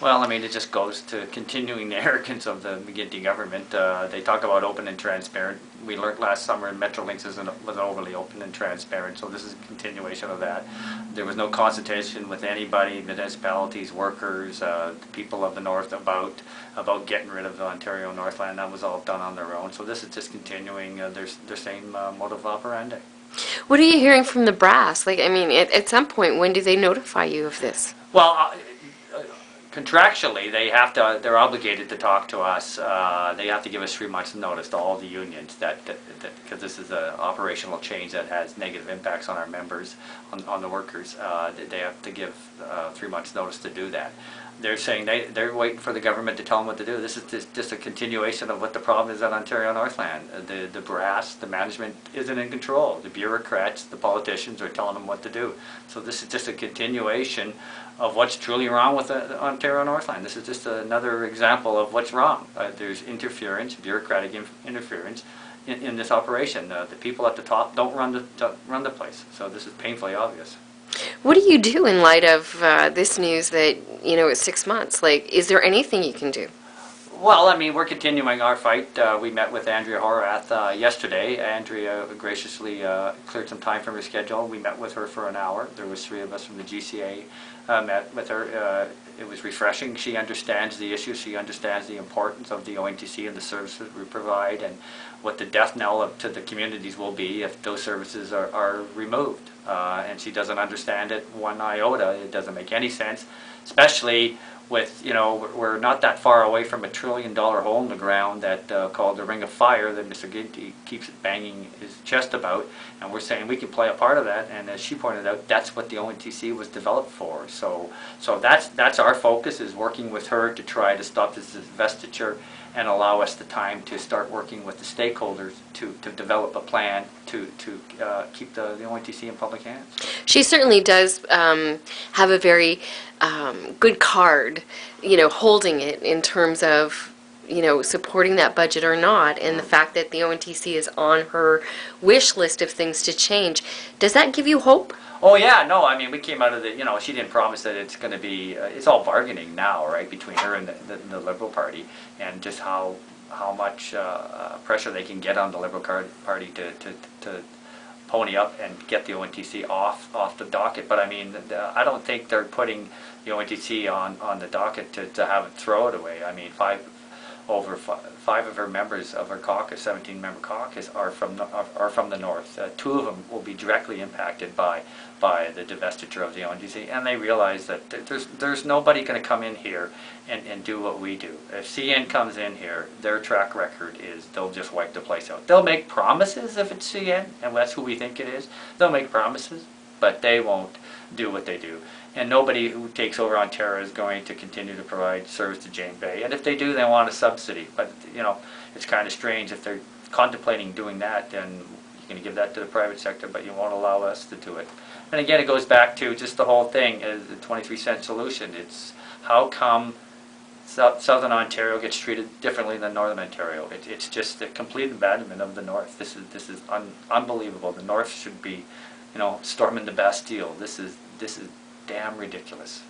Well, I mean, it just goes to continuing the arrogance of the McGuinty government. They talk about open and transparent. We learned last summer Metrolinx was overly open and transparent, so this is a continuation of that. There was no consultation with anybody, municipalities, workers, the people of the North about getting rid of Ontario Northland. That was all done on their own. So this is just continuing their same modus operandi. What are you hearing from the brass? Like, I mean, at some point, when do they notify you of this? Well, contractually, they're obligated to talk to us. They have to give us 3 months' notice to all the unions because this is an operational change that has negative impacts on our members, on the workers. They have to give 3 months' notice to do that. They're saying they're waiting for the government to tell them what to do. This is just a continuation of what the problem is at Ontario Northland. The brass, the management isn't in control. The bureaucrats, the politicians are telling them what to do. So this is just a continuation of what's truly wrong with Ontario Northland. This is just another example of what's wrong. There's interference, bureaucratic interference in this operation. The people at the top don't run the place. So this is painfully obvious. What do you do in light of this news that, it's 6 months? Like, is there anything you can do? Well, I mean, we're continuing our fight. We met with Andrea Horath yesterday. Andrea graciously cleared some time from her schedule. We met with her for an hour. There was 3 of us from the GCA met with her. It was refreshing. She understands the issue. She understands the importance of the ONTC and the services we provide and what the death knell to the communities will be if those services are removed. And she doesn't understand it one iota. It doesn't make any sense, especially with, we're not that far away from $1 trillion hole in the ground that called the Ring of Fire that Mr. Ginty keeps banging his chest about, and we're saying we can play a part of that, and as she pointed out, that's what the ONTC was developed for. So that's our focus, is working with her to try to stop this divestiture and allow us the time to start working with the stakeholders to develop a plan to keep the ONTC in public hands. She certainly does have a very good card, holding it in terms of, supporting that budget or not, and the fact that the ONTC is on her wish list of things to change. Does that give you hope? Oh yeah, no, I mean, we came out of the, she didn't promise that it's going to be, it's all bargaining now, right, between her and the Liberal Party, and just how much pressure they can get on the Liberal Party to pony up and get the ONTC off the docket. But I mean, I don't think they're putting the ONTC on the docket to have it throw it away. I mean, five of her members of her caucus, 17-member caucus, are from the North. 2 of them will be directly impacted by the divestiture of the ONTC, and they realize that there's nobody going to come in here and do what we do. If CN comes in here, their track record is they'll just wipe the place out. They'll make promises if it's CN, and that's who we think it is. They'll make promises, but they won't do what they do. And nobody who takes over Ontario is going to continue to provide service to Jane Bay. And if they do, they want a subsidy. But, it's kind of strange if they're contemplating doing that, then you're going to give that to the private sector, but you won't allow us to do it. And again, it goes back to just the whole thing, the 23-cent solution. It's how come Southern Ontario gets treated differently than Northern Ontario. It's just a complete abandonment of the North. This is unbelievable. The North should be, storming the Bastille. This is damn ridiculous.